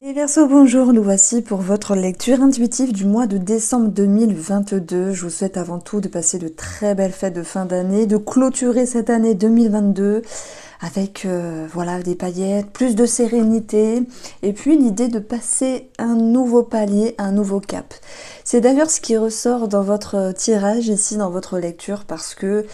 Les Verseaux, bonjour, nous voici pour votre lecture intuitive du mois de décembre 2022. Je vous souhaite avant tout de passer de très belles fêtes de fin d'année, de clôturer cette année 2022 avec voilà, des paillettes, plus de sérénité et puis l'idée de passer un nouveau palier, un nouveau cap. C'est d'ailleurs ce qui ressort dans votre tirage ici, dans votre lecture, parce que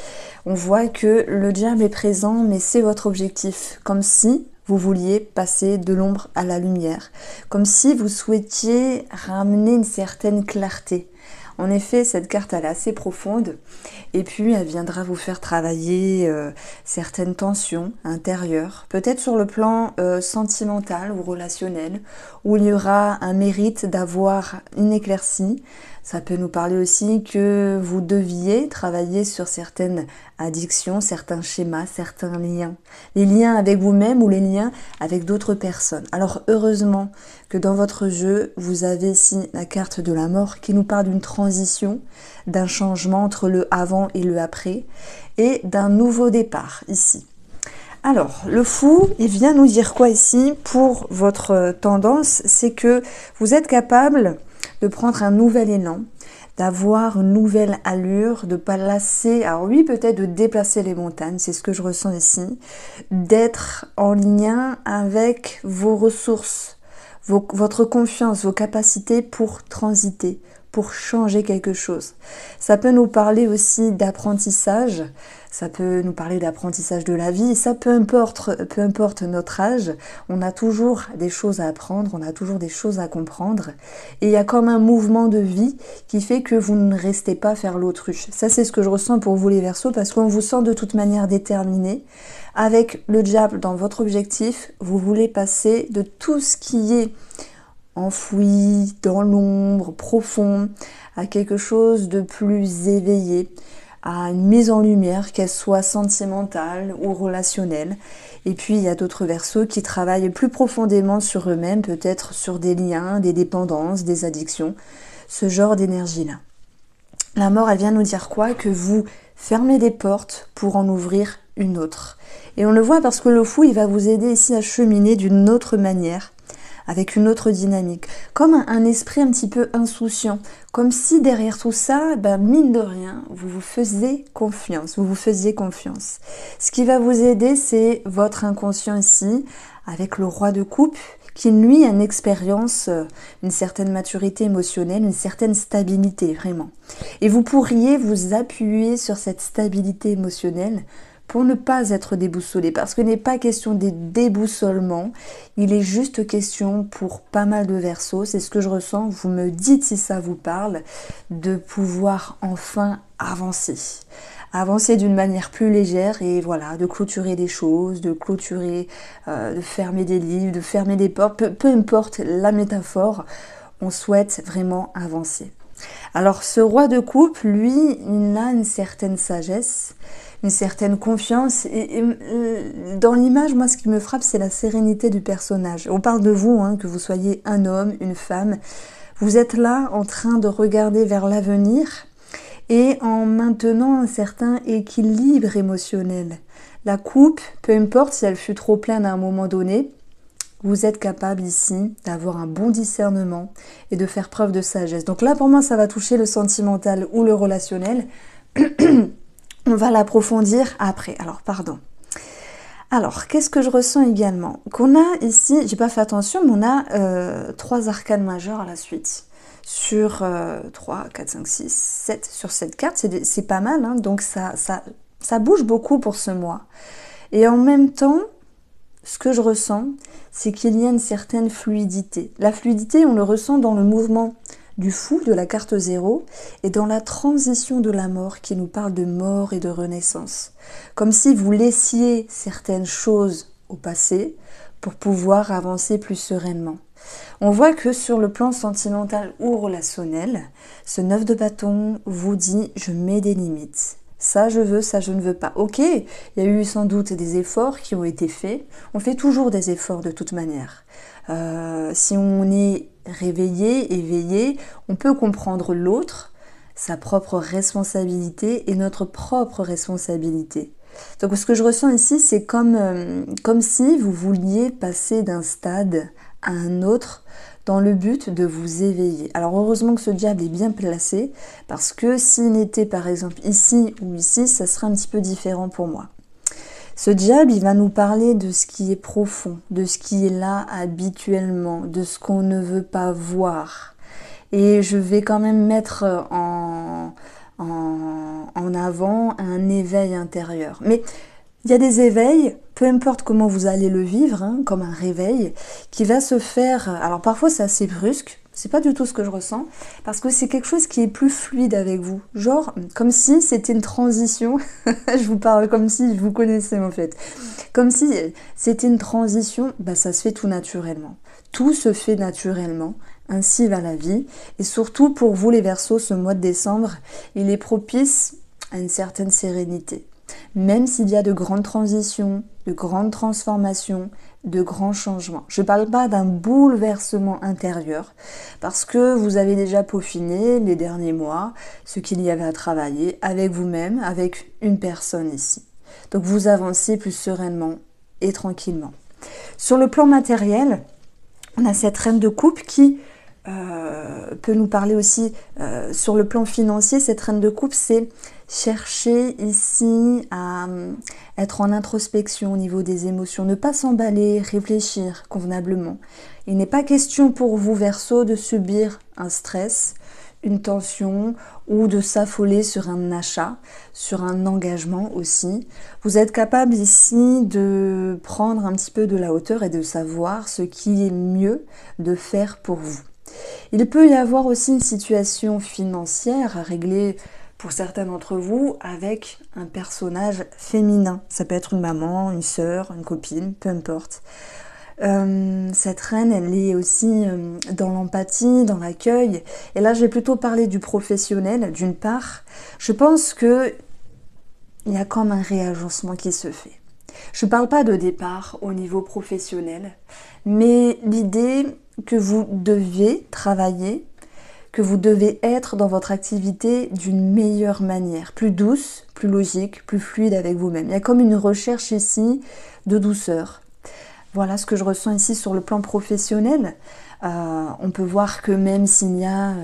on voit que le diable est présent, mais c'est votre objectif, comme si vous vouliez passer de l'ombre à la lumière, comme si vous souhaitiez ramener une certaine clarté. En effet, cette carte elle est assez profonde et puis elle viendra vous faire travailler certaines tensions intérieures, peut-être sur le plan sentimental ou relationnel, où il y aura un mérite d'avoir une éclaircie. Ça peut nous parler aussi que vous deviez travailler sur certaines addictions, certains schémas, certains liens. Les liens avec vous-même ou les liens avec d'autres personnes. Alors heureusement que dans votre jeu, vous avez ici la carte de la mort qui nous parle d'une transition, d'un changement entre le avant et le après et d'un nouveau départ ici. Alors, le fou, il vient nous dire quoi ici pour votre tendance? C'est que vous êtes capable de prendre un nouvel élan, d'avoir une nouvelle allure, de pas lasser, alors oui peut-être de déplacer les montagnes, c'est ce que je ressens ici, d'être en lien avec vos ressources, votre confiance, vos capacités pour transiter, pour changer quelque chose. Ça peut nous parler aussi d'apprentissage, ça peut nous parler d'apprentissage de la vie, ça peu importe notre âge, on a toujours des choses à apprendre, on a toujours des choses à comprendre, et il y a comme un mouvement de vie qui fait que vous ne restez pas faire l'autruche. Ça c'est ce que je ressens pour vous les Verseaux, parce qu'on vous sent de toute manière déterminé. Avec le diable dans votre objectif, vous voulez passer de tout ce qui est enfoui, dans l'ombre, profond, à quelque chose de plus éveillé, à une mise en lumière, qu'elle soit sentimentale ou relationnelle. Et puis il y a d'autres Verseaux qui travaillent plus profondément sur eux-mêmes, peut-être sur des liens, des dépendances, des addictions, ce genre d'énergie-là. La mort, elle vient nous dire quoi? Que vous fermez des portes pour en ouvrir une autre. Et on le voit parce que le fou, il va vous aider ici à cheminer d'une autre manière, avec une autre dynamique, comme un esprit un petit peu insouciant, comme si derrière tout ça, mine de rien, vous vous faisiez confiance, Ce qui va vous aider, c'est votre inconscient ici, avec le roi de coupe, qui lui a une expérience, une certaine maturité émotionnelle, une certaine stabilité, vraiment. Et vous pourriez vous appuyer sur cette stabilité émotionnelle pour ne pas être déboussolé, parce qu'il n'est pas question de déboussolement, il est juste question pour pas mal de Verseaux, c'est ce que je ressens, vous me dites si ça vous parle, de pouvoir enfin avancer. Avancer d'une manière plus légère et voilà, de clôturer des choses, de clôturer, de fermer des livres, de fermer des portes, peu importe la métaphore, on souhaite vraiment avancer. Alors ce roi de coupe, lui, il a une certaine sagesse, une certaine confiance et dans l'image, moi ce qui me frappe, c'est la sérénité du personnage. On parle de vous, hein, que vous soyez un homme, une femme, vous êtes là en train de regarder vers l'avenir et en maintenant un certain équilibre émotionnel. La coupe, peu importe si elle fut trop pleine à un moment donné, vous êtes capable ici d'avoir un bon discernement et de faire preuve de sagesse. Donc là, pour moi, ça va toucher le sentimental ou le relationnel. On va l'approfondir après. Alors, pardon. Alors, qu'est-ce que je ressens également? Qu'on a ici, j'ai pas fait attention, mais on a 3 arcanes majeures à la suite. Sur 3, 4, 5, 6, 7, sur cette carte, c'est pas mal, hein, donc ça bouge beaucoup pour ce mois. Et en même temps, ce que je ressens, c'est qu'il y a une certaine fluidité. La fluidité, on le ressent dans le mouvement du fou, de la carte 0, et dans la transition de la mort qui nous parle de mort et de renaissance. Comme si vous laissiez certaines choses au passé pour pouvoir avancer plus sereinement. On voit que sur le plan sentimental ou relationnel, ce 9 de bâton vous dit « je mets des limites ». Ça je veux, ça je ne veux pas. Ok, il y a eu sans doute des efforts qui ont été faits. On fait toujours des efforts de toute manière. Si on est réveillé, éveillé, on peut comprendre l'autre, sa propre responsabilité et notre propre responsabilité. Donc ce que je ressens ici, c'est comme si vous vouliez passer d'un stade à un autre dans le but de vous éveiller. Alors heureusement que ce diable est bien placé, parce que s'il était par exemple ici ou ici, ça serait un petit peu différent pour moi. Ce diable, il va nous parler de ce qui est profond, de ce qui est là habituellement, de ce qu'on ne veut pas voir. Et je vais quand même mettre en avant un éveil intérieur. Mais il y a des éveils, peu importe comment vous allez le vivre, hein, comme un réveil, qui va se faire... Alors parfois c'est assez brusque, c'est pas du tout ce que je ressens, parce que c'est quelque chose qui est plus fluide avec vous. Genre, comme si c'était une transition, je vous parle comme si je vous connaissais en fait. Comme si c'était une transition, bah ça se fait tout naturellement. Tout se fait naturellement, ainsi va la vie. Et surtout pour vous les Verseaux, ce mois de décembre, il est propice à une certaine sérénité. Même s'il y a de grandes transitions, de grandes transformations, de grands changements. Je ne parle pas d'un bouleversement intérieur, parce que vous avez déjà peaufiné les derniers mois ce qu'il y avait à travailler avec vous-même, avec une personne ici. Donc vous avancez plus sereinement et tranquillement. Sur le plan matériel, on a cette reine de coupe qui peut nous parler aussi sur le plan financier. Cette reine de coupe, c'est chercher ici à être en introspection au niveau des émotions, ne pas s'emballer, réfléchir convenablement. Il n'est pas question pour vous, Verseau, de subir un stress, une tension ou de s'affoler sur un achat, sur un engagement aussi. Vous êtes capable ici de prendre un petit peu de la hauteur et de savoir ce qui est mieux de faire pour vous. Il peut y avoir aussi une situation financière à régler pour certains d'entre vous avec un personnage féminin. Ça peut être une maman, une sœur, une copine, peu importe. Cette reine, elle est aussi dans l'empathie, dans l'accueil. Et là, je vais plutôt parler du professionnel, d'une part. Je pense que il y a comme un réagencement qui se fait. Je ne parle pas de départ au niveau professionnel, mais l'idée que vous devez travailler, que vous devez être dans votre activité d'une meilleure manière, plus douce, plus logique, plus fluide avec vous-même. Il y a comme une recherche ici de douceur. Voilà ce que je ressens ici sur le plan professionnel. On peut voir que même s'il y a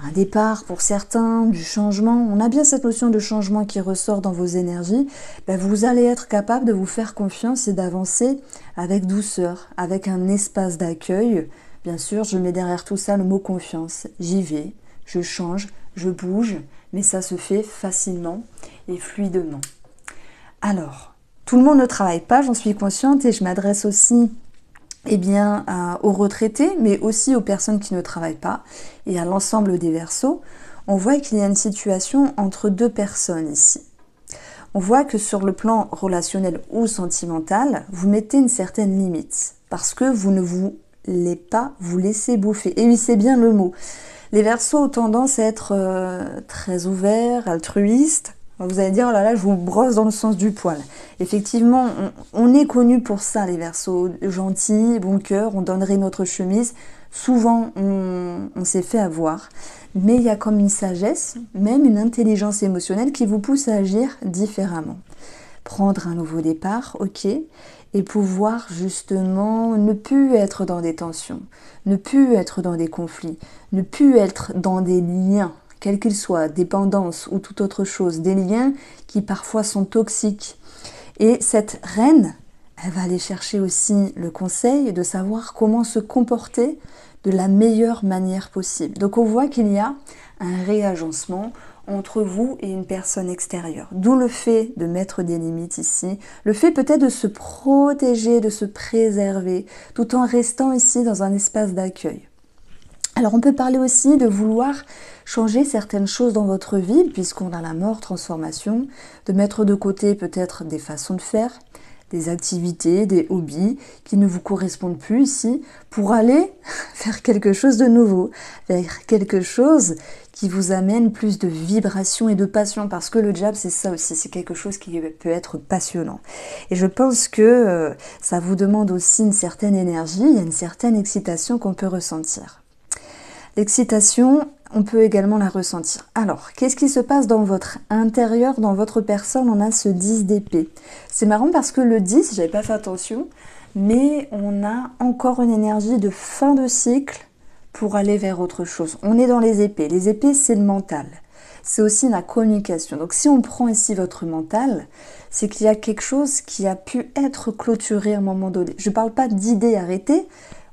un départ pour certains, du changement, on a bien cette notion de changement qui ressort dans vos énergies, ben vous allez être capable de vous faire confiance et d'avancer avec douceur, avec un espace d'accueil. Bien sûr, je mets derrière tout ça le mot confiance. J'y vais, je change, je bouge, mais ça se fait facilement et fluidement. Alors, tout le monde ne travaille pas, j'en suis consciente, et je m'adresse aussi aux retraités, mais aussi aux personnes qui ne travaillent pas, et à l'ensemble des Verseaux. On voit qu'il y a une situation entre deux personnes ici. On voit que sur le plan relationnel ou sentimental, vous mettez une certaine limite, parce que vous ne voulez pas vous laisser bouffer. Et oui, c'est bien le mot. Les Verseaux ont tendance à être très ouverts, altruistes. Vous allez dire, oh là là, je vous brosse dans le sens du poil. Effectivement, on est connu pour ça, les Verseaux. Gentils, bon cœur, on donnerait notre chemise. Souvent, on s'est fait avoir. Mais il y a comme une sagesse, même une intelligence émotionnelle qui vous pousse à agir différemment. Prendre un nouveau départ, ok, et pouvoir justement ne plus être dans des tensions, ne plus être dans des conflits, ne plus être dans des liens, quels qu'ils soient, dépendance ou toute autre chose, des liens qui parfois sont toxiques. Et cette reine, elle va aller chercher aussi le conseil de savoir comment se comporter de la meilleure manière possible. Donc on voit qu'il y a un réagencement entre vous et une personne extérieure. D'où le fait de mettre des limites ici, le fait peut-être de se protéger, de se préserver, tout en restant ici dans un espace d'accueil. Alors on peut parler aussi de vouloir changer certaines choses dans votre vie, puisqu'on a la mort, transformation, de mettre de côté peut-être des façons de faire, des activités, des hobbies qui ne vous correspondent plus ici, pour aller faire quelque chose de nouveau, vers quelque chose qui vous amène plus de vibration et de passion, parce que le diable c'est ça aussi, c'est quelque chose qui peut être passionnant. Et je pense que ça vous demande aussi une certaine énergie, il y a une certaine excitation qu'on peut ressentir. L'excitation, on peut également la ressentir. Alors, qu'est-ce qui se passe dans votre intérieur, dans votre personne? On a ce 10 d'épée. C'est marrant parce que le 10, j'avais pas fait attention, mais on a encore une énergie de fin de cycle pour aller vers autre chose. On est dans les épées. Les épées, c'est le mental. C'est aussi la communication. Donc si on prend ici votre mental, c'est qu'il y a quelque chose qui a pu être clôturé à un moment donné. Je ne parle pas d'idées arrêtées.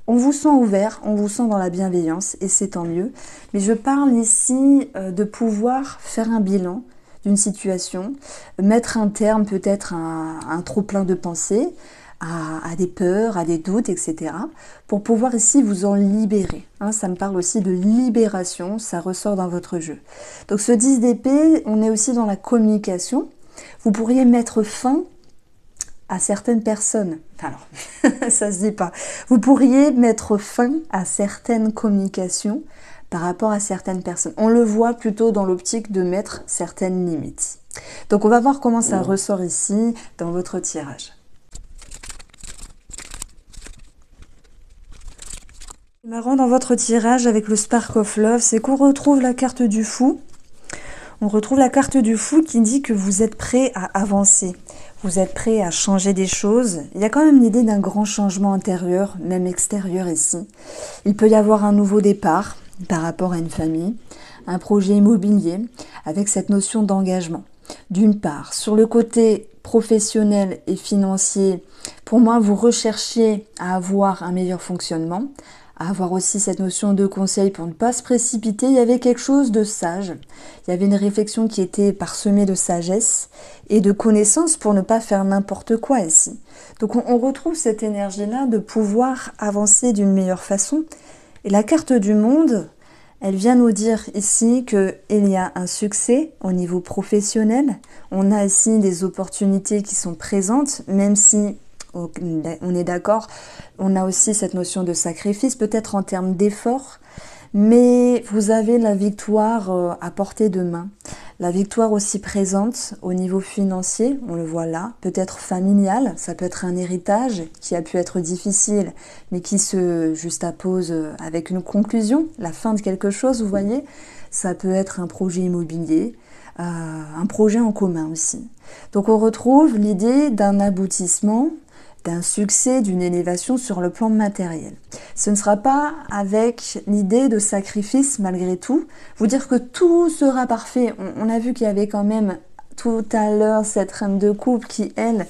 On vous sent ouvert, on vous sent dans la bienveillance et c'est tant mieux. Mais je parle ici de pouvoir faire un bilan d'une situation, mettre un terme peut-être à un trop-plein de pensées, à des peurs, à des doutes, etc. pour pouvoir ici vous en libérer. Hein, ça me parle aussi de libération, ça ressort dans votre jeu. Donc ce 10 d'épée, on est aussi dans la communication. Vous pourriez mettre fin à certaines personnes. Alors, ça se dit pas. Vous pourriez mettre fin à certaines communications par rapport à certaines personnes. On le voit plutôt dans l'optique de mettre certaines limites. Donc on va voir comment ça ressort ici dans votre tirage. Marrant dans votre tirage avec le Spark of Love, c'est qu'on retrouve la carte du fou. On retrouve la carte du fou qui dit que vous êtes prêt à avancer. Vous êtes prêt à changer des choses. Il y a quand même l'idée d'un grand changement intérieur, même extérieur ici. Il peut y avoir un nouveau départ par rapport à une famille, un projet immobilier avec cette notion d'engagement. D'une part, sur le côté professionnel et financier, pour moi, vous recherchez à avoir un meilleur fonctionnement, à avoir aussi cette notion de conseil pour ne pas se précipiter. Il y avait quelque chose de sage, il y avait une réflexion qui était parsemée de sagesse et de connaissance pour ne pas faire n'importe quoi ici. Donc on retrouve cette énergie-là de pouvoir avancer d'une meilleure façon. Et la carte du monde, elle vient nous dire ici qu'il y a un succès au niveau professionnel. On a ici des opportunités qui sont présentes, même si on est d'accord, on a aussi cette notion de sacrifice, peut-être en termes d'effort, mais vous avez la victoire à portée de main. La victoire aussi présente au niveau financier, on le voit là, peut-être familial, ça peut être un héritage qui a pu être difficile, mais qui se juxtapose avec une conclusion, la fin de quelque chose, vous voyez. Ça peut être un projet immobilier, un projet en commun aussi. Donc on retrouve l'idée d'un aboutissement, d'un succès, d'une élévation sur le plan matériel. Ce ne sera pas avec l'idée de sacrifice malgré tout, vous dire que tout sera parfait. On a vu qu'il y avait quand même tout à l'heure cette reine de coupe qui, elle,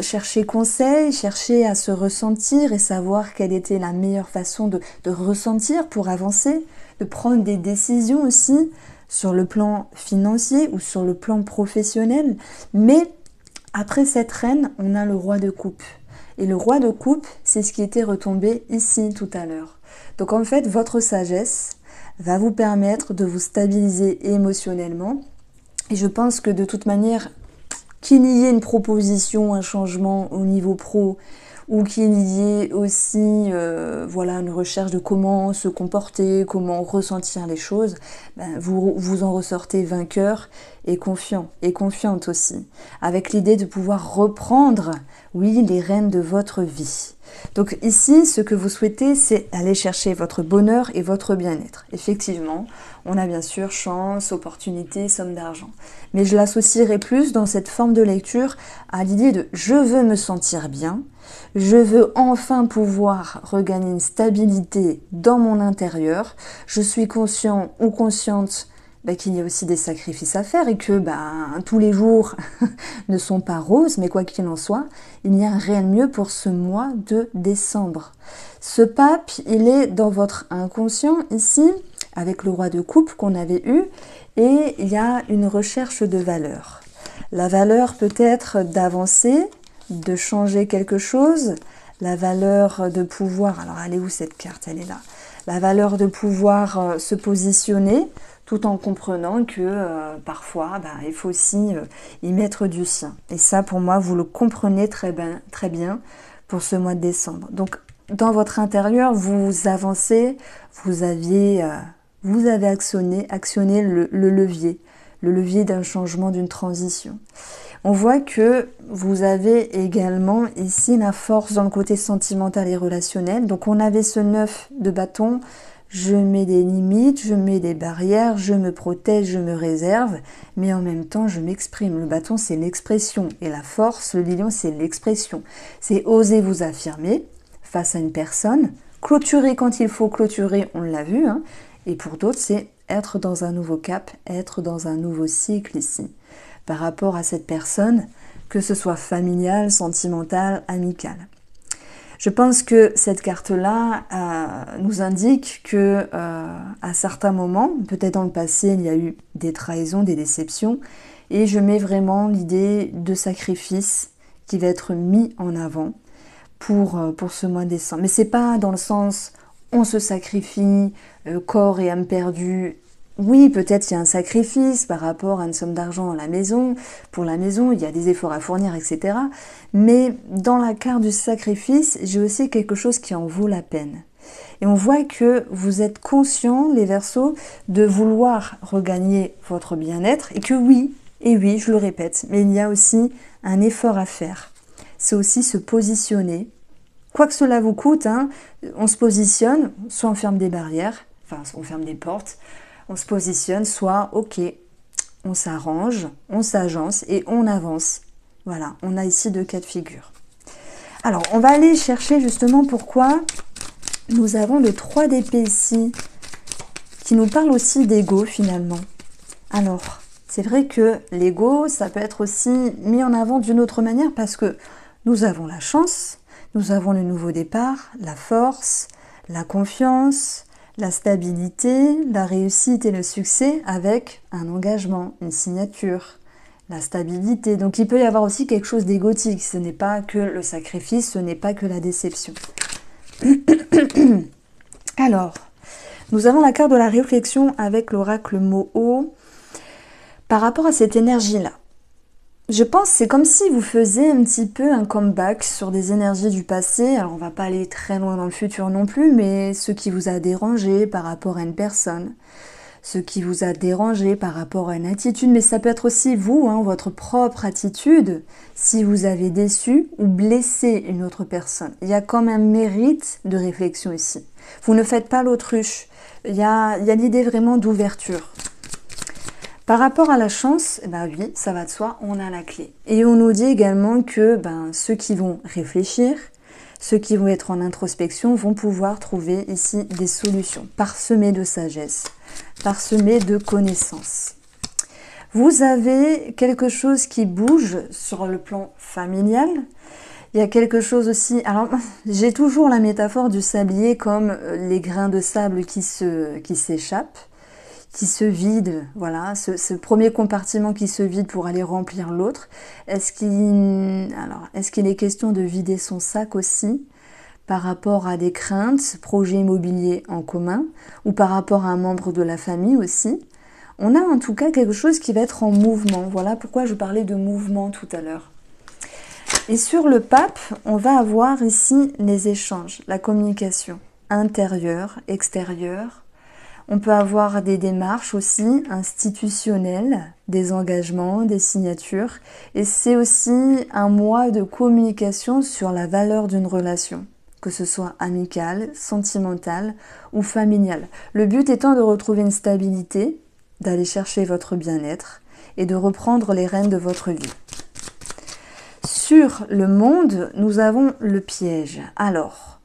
cherchait conseil, cherchait à se ressentir et savoir quelle était la meilleure façon de ressentir pour avancer, de prendre des décisions aussi sur le plan financier ou sur le plan professionnel. Mais après cette reine, on a le roi de coupe. Et le roi de coupe, c'est ce qui était retombé ici tout à l'heure. Donc en fait, votre sagesse va vous permettre de vous stabiliser émotionnellement. Et je pense que de toute manière, qu'il y ait une proposition, un changement au niveau pro, ou qu'il y ait aussi voilà, une recherche de comment se comporter, comment ressentir les choses, ben, vous en ressortez vainqueur et confiant, et confiante aussi, avec l'idée de pouvoir reprendre, oui, les rênes de votre vie. Donc ici, ce que vous souhaitez, c'est aller chercher votre bonheur et votre bien-être. Effectivement, on a bien sûr chance, opportunité, somme d'argent. Mais je l'associerai plus dans cette forme de lecture à l'idée de « je veux me sentir bien », je veux enfin pouvoir regagner une stabilité dans mon intérieur, je suis conscient ou consciente qu'il y a aussi des sacrifices à faire et que tous les jours ne sont pas roses, mais quoi qu'il en soit, il y a un réel mieux pour ce mois de décembre. Ce pape, il est dans votre inconscient ici, avec le roi de coupe qu'on avait eu, et il y a une recherche de valeur. La valeur peut-être d'avancer, de changer quelque chose, la valeur de pouvoir, alors elle est où cette carte? Elle est là. La valeur de pouvoir se positionner, tout en comprenant que parfois, il faut aussi y mettre du sien. Et ça, pour moi, vous le comprenez très bien pour ce mois de décembre. Donc, dans votre intérieur, vous avancez, vous avez actionné le levier d'un changement, d'une transition. On voit que vous avez également ici la force dans le côté sentimental et relationnel. Donc on avait ce 9 de bâton, je mets des limites, je mets des barrières, je me protège, je me réserve, mais en même temps, je m'exprime. Le bâton, c'est l'expression. Et la force, le lion, c'est l'expression. C'est oser vous affirmer face à une personne, clôturer quand il faut clôturer, on l'a vu, hein. Et pour d'autres, c'est être dans un nouveau cap, être dans un nouveau cycle ici, par rapport à cette personne, que ce soit familiale, sentimentale, amicale. Je pense que cette carte-là nous indique que à certains moments, peut-être dans le passé, il y a eu des trahisons, des déceptions, et je mets vraiment l'idée de sacrifice qui va être mis en avant pour ce mois de décembre. Mais c'est pas dans le sens on se sacrifie, corps et âme perdue. Oui, peut-être il y a un sacrifice par rapport à une somme d'argent à la maison. Pour la maison, il y a des efforts à fournir, etc. Mais dans la carte du sacrifice, j'ai aussi quelque chose qui en vaut la peine. Et on voit que vous êtes conscients, les Verseaux, de vouloir regagner votre bien-être. Et que oui, je le répète, mais il y a aussi un effort à faire. C'est aussi se positionner. Quoi que cela vous coûte, hein, on se positionne, soit on ferme des barrières, enfin on ferme des portes, on se positionne, soit ok, on s'arrange, on s'agence et on avance. Voilà, on a ici deux cas de figure. Alors, on va aller chercher justement pourquoi nous avons le 3 d'épée ici, qui nous parle aussi d'ego finalement. Alors, c'est vrai que l'ego, ça peut être aussi mis en avant d'une autre manière parce que nous avons la chance, nous avons le nouveau départ, la force, la confiance, la stabilité, la réussite et le succès avec un engagement, une signature, la stabilité. Donc il peut y avoir aussi quelque chose d'égotique. Ce n'est pas que le sacrifice, ce n'est pas que la déception. Alors, nous avons la carte de la réflexion avec l'oracle Moho par rapport à cette énergie-là. Je pense que c'est comme si vous faisiez un petit peu un comeback sur des énergies du passé. Alors on va pas aller très loin dans le futur non plus, mais ce qui vous a dérangé par rapport à une personne, ce qui vous a dérangé par rapport à une attitude, mais ça peut être aussi vous, hein, votre propre attitude, si vous avez déçu ou blessé une autre personne. Il y a comme un mérite de réflexion ici. Vous ne faites pas l'autruche. Il y a l'idée vraiment d'ouverture. Par rapport à la chance, ben oui, ça va de soi, on a la clé. Et on nous dit également que ceux qui vont réfléchir, ceux qui vont être en introspection vont pouvoir trouver ici des solutions, parsemées de sagesse, parsemées de connaissances. Vous avez quelque chose qui bouge sur le plan familial. Il y a quelque chose aussi... Alors, j'ai toujours la métaphore du sablier comme les grains de sable qui s'échappent, qui se vide, voilà, ce premier compartiment qui se vide pour aller remplir l'autre. Est-ce qu'il est question de vider son sac aussi par rapport à des craintes, projets immobiliers en commun, ou par rapport à un membre de la famille aussi? On a en tout cas quelque chose qui va être en mouvement. Voilà pourquoi je parlais de mouvement tout à l'heure. Et sur le pape, on va avoir ici les échanges, la communication intérieure, extérieure. On peut avoir des démarches aussi institutionnelles, des engagements, des signatures. Et c'est aussi un mois de communication sur la valeur d'une relation, que ce soit amicale, sentimentale ou familiale. Le but étant de retrouver une stabilité, d'aller chercher votre bien-être et de reprendre les rênes de votre vie. Sur le monde, nous avons le piège. Alors,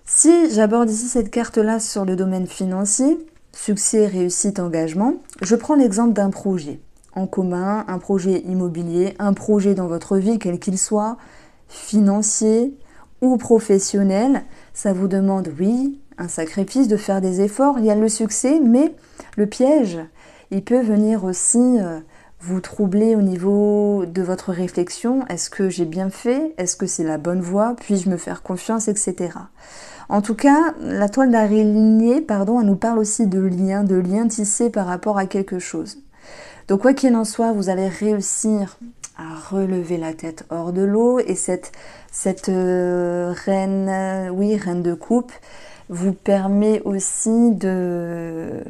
si j'aborde ici cette carte-là sur le domaine financier, succès, réussite, engagement, je prends l'exemple d'un projet en commun, un projet immobilier, un projet dans votre vie, quel qu'il soit, financier ou professionnel. Ça vous demande, oui, un sacrifice, de faire des efforts. Il y a le succès, mais le piège, il peut venir aussi vous troubler au niveau de votre réflexion. Est-ce que j'ai bien fait? Est-ce que c'est la bonne voie? Puis-je me faire confiance, etc. En tout cas, la toile d'araignée, elle nous parle aussi de liens tissés par rapport à quelque chose. Donc, quoi qu'il en soit, vous allez réussir à relever la tête hors de l'eau et cette reine de coupe, vous permet aussi de...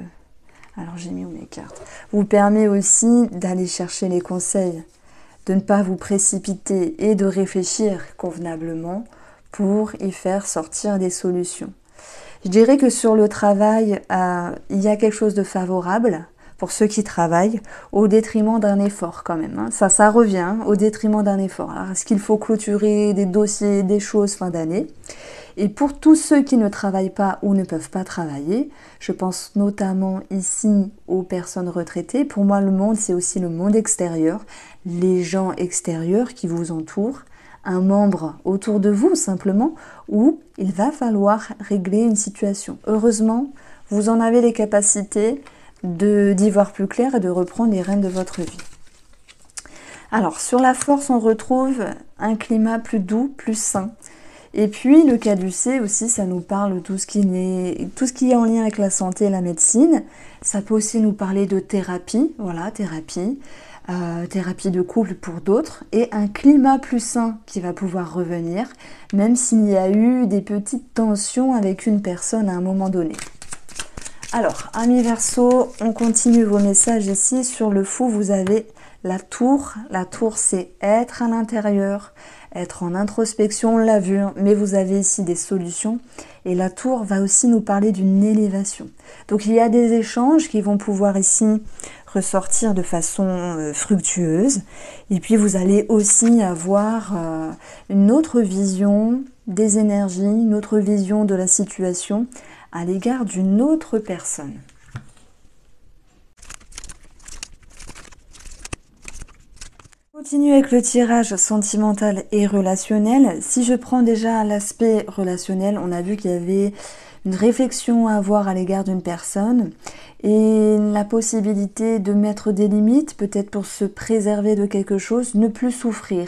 Alors, j'ai mis où mes cartes? Vous permet aussi d'aller chercher les conseils, de ne pas vous précipiter et de réfléchir convenablement pour y faire sortir des solutions. Je dirais que sur le travail, il y a quelque chose de favorable pour ceux qui travaillent, au détriment d'un effort quand même. Hein. Ça revient au détriment d'un effort. Alors, est-ce qu'il faut clôturer des dossiers, des choses fin d'année? Et pour tous ceux qui ne travaillent pas ou ne peuvent pas travailler, je pense notamment ici aux personnes retraitées. Pour moi, le monde, c'est aussi le monde extérieur, les gens extérieurs qui vous entourent, un membre autour de vous simplement, où il va falloir régler une situation. Heureusement, vous en avez les capacités d'y voir plus clair et de reprendre les rênes de votre vie. Alors, sur la force, on retrouve un climat plus doux, plus sain. Et puis, le caducée aussi, ça nous parle de tout ce qui est en lien avec la santé et la médecine. Ça peut aussi nous parler de thérapie, voilà, thérapie de couple pour d'autres, et un climat plus sain qui va pouvoir revenir, même s'il y a eu des petites tensions avec une personne à un moment donné. Alors, amis Verseau, on continue vos messages ici. Sur le fou, vous avez la tour. La tour, c'est être à l'intérieur, être en introspection, on l'a vu, mais vous avez ici des solutions. Et la tour va aussi nous parler d'une élévation. Donc, il y a des échanges qui vont pouvoir ici ressortir de façon fructueuse. Et puis, vous allez aussi avoir une autre vision des énergies, une autre vision de la situation à l'égard d'une autre personne. Continue avec le tirage sentimental et relationnel. Si je prends déjà l'aspect relationnel, on a vu qu'il y avait une réflexion à avoir à l'égard d'une personne et la possibilité de mettre des limites, peut-être pour se préserver de quelque chose, ne plus souffrir.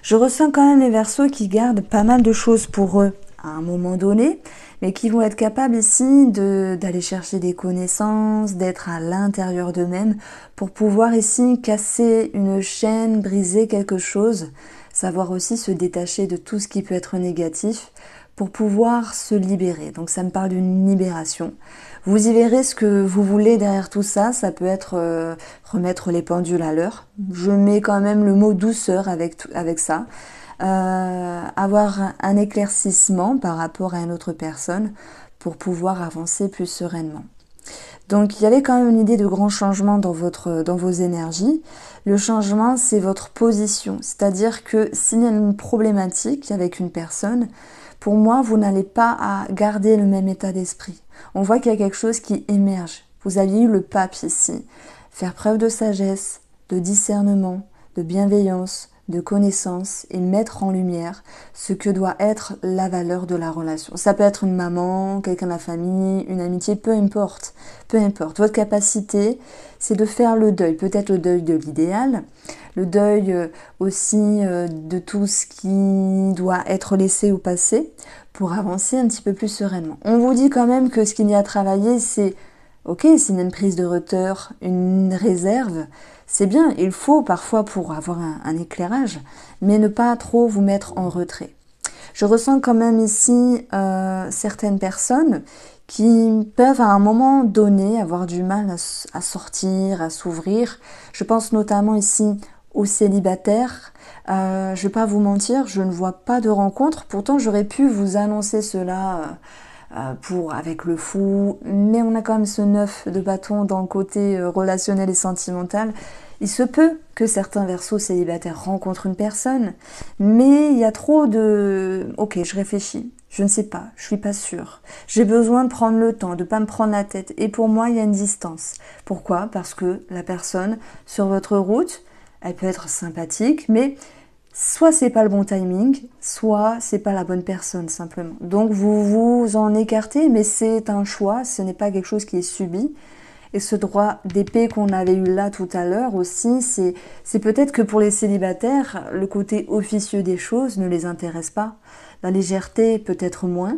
Je ressens quand même les Verseaux qui gardent pas mal de choses pour eux à un moment donné, mais qui vont être capables ici d'aller chercher des connaissances, d'être à l'intérieur d'eux-mêmes pour pouvoir ici casser une chaîne, briser quelque chose, savoir aussi se détacher de tout ce qui peut être négatif pour pouvoir se libérer. Donc ça me parle d'une libération. Vous y verrez ce que vous voulez derrière tout ça. Ça peut être remettre les pendules à l'heure. Je mets quand même le mot douceur avec ça. Avoir un éclaircissement par rapport à une autre personne pour pouvoir avancer plus sereinement. Donc il y avait quand même une idée de grand changement dans vos énergies. Le changement, c'est votre position. C'est-à-dire que s'il y a une problématique avec une personne, pour moi, vous n'allez pas à garder le même état d'esprit. On voit qu'il y a quelque chose qui émerge. Vous aviez eu le pape ici. Faire preuve de sagesse, de discernement, de bienveillance, de connaissance et mettre en lumière ce que doit être la valeur de la relation. Ça peut être une maman, quelqu'un de la famille, une amitié, peu importe. Peu importe. Votre capacité, c'est de faire le deuil. Peut-être le deuil de l'idéal, le deuil aussi de tout ce qui doit être laissé au passé pour avancer un petit peu plus sereinement. On vous dit quand même que ce qu'il y a à travailler, c'est ok, s'il y a une prise de hauteur, une réserve, c'est bien, il faut parfois pour avoir un éclairage, mais ne pas trop vous mettre en retrait. Je ressens quand même ici certaines personnes qui peuvent à un moment donné avoir du mal à sortir, à s'ouvrir. Je pense notamment ici aux célibataires. Je ne vais pas vous mentir, je ne vois pas de rencontre. Pourtant, j'aurais pu vous annoncer cela avec le fou, mais on a quand même ce 9 de bâton dans le côté relationnel et sentimental. Il se peut que certains Verseaux célibataires rencontrent une personne, mais il y a trop de... Ok, je réfléchis, je ne sais pas, je suis pas sûre. J'ai besoin de prendre le temps, de pas me prendre la tête. Et pour moi, il y a une distance. Pourquoi? Parce que la personne sur votre route, elle peut être sympathique, mais soit c'est pas le bon timing, soit c'est pas la bonne personne simplement. Donc vous vous en écartez, mais c'est un choix, ce n'est pas quelque chose qui est subi. Et ce droit d'épée qu'on avait eu là tout à l'heure aussi, c'est peut-être que pour les célibataires, le côté officieux des choses ne les intéresse pas. La légèreté peut-être moins,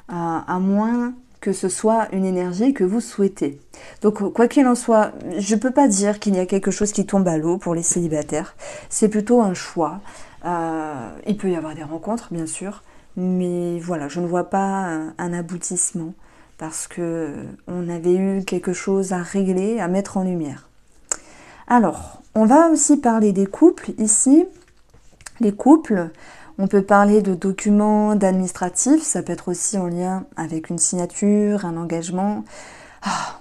à moins que ce soit une énergie que vous souhaitez. Donc quoi qu'il en soit, je ne peux pas dire qu'il y a quelque chose qui tombe à l'eau pour les célibataires. C'est plutôt un choix. Il peut y avoir des rencontres, bien sûr, mais voilà, je ne vois pas un aboutissement parce que on avait eu quelque chose à régler, à mettre en lumière. Alors, on va aussi parler des couples ici. Les couples, On peut parler de documents, d'administratifs, ça peut être aussi en lien avec une signature, un engagement.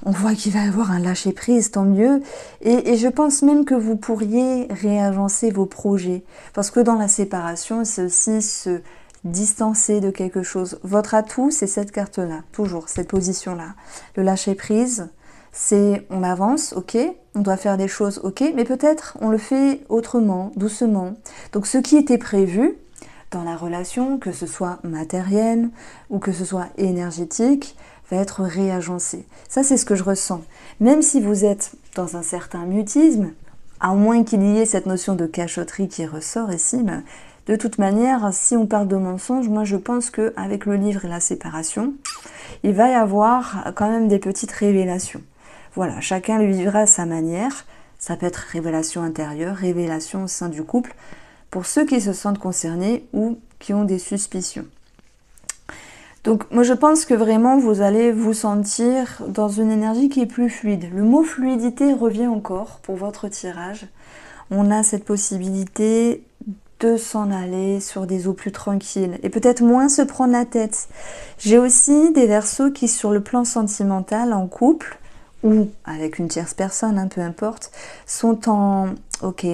On voit qu'il va y avoir un lâcher-prise, tant mieux. Et je pense même que vous pourriez réagencer vos projets. Parce que dans la séparation, c'est aussi se distancer de quelque chose. Votre atout, c'est cette carte-là, toujours, cette position-là. Le lâcher-prise, c'est on avance, ok, on doit faire des choses, ok, mais peut-être on le fait autrement, doucement. Donc ce qui était prévu dans la relation, que ce soit matériel ou que ce soit énergétique, va être réagencé. Ça, c'est ce que je ressens. Même si vous êtes dans un certain mutisme, à moins qu'il y ait cette notion de cachotterie qui ressort ici, ben, de toute manière, si on parle de mensonge, moi je pense qu'avec le livre et la séparation, il va y avoir quand même des petites révélations. Voilà, chacun le vivra à sa manière. Ça peut être révélation intérieure, révélation au sein du couple, pour ceux qui se sentent concernés ou qui ont des suspicions. Donc moi je pense que vraiment vous allez vous sentir dans une énergie qui est plus fluide. Le mot fluidité revient encore pour votre tirage. On a cette possibilité de s'en aller sur des eaux plus tranquilles et peut-être moins se prendre la tête. J'ai aussi des Verseaux qui sur le plan sentimental en couple ou avec une tierce personne, peu importe, sont en ok,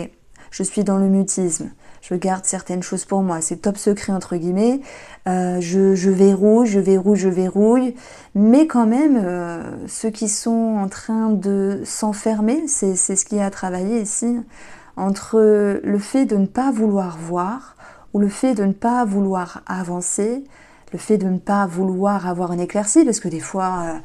je suis dans le mutisme. Je garde certaines choses pour moi, c'est top secret entre guillemets, je verrouille, mais quand même, ceux qui sont en train de s'enfermer, c'est ce qui a à travailler ici, entre le fait de ne pas vouloir voir, ou le fait de ne pas vouloir avancer, le fait de ne pas vouloir avoir une éclaircie, parce que des fois...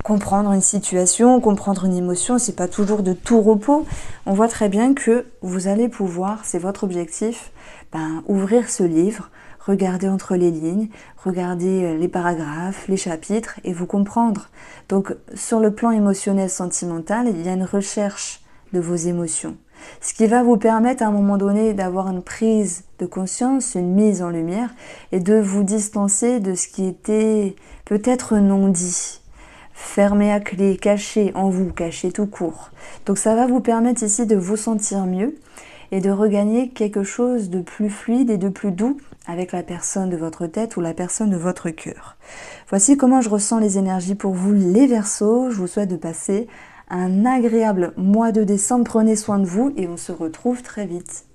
comprendre une situation, comprendre une émotion, c'est pas toujours de tout repos. On voit très bien que vous allez pouvoir, c'est votre objectif, ouvrir ce livre, regarder entre les lignes, regarder les paragraphes, les chapitres et vous comprendre. Donc sur le plan émotionnel, sentimental, il y a une recherche de vos émotions. Ce qui va vous permettre à un moment donné d'avoir une prise de conscience, une mise en lumière et de vous distancer de ce qui était peut-être non dit. Fermé à clé, caché en vous, caché tout court. Donc ça va vous permettre ici de vous sentir mieux et de regagner quelque chose de plus fluide et de plus doux avec la personne de votre tête ou la personne de votre cœur. Voici comment je ressens les énergies pour vous les Verseaux. Je vous souhaite de passer un agréable mois de décembre. Prenez soin de vous et on se retrouve très vite.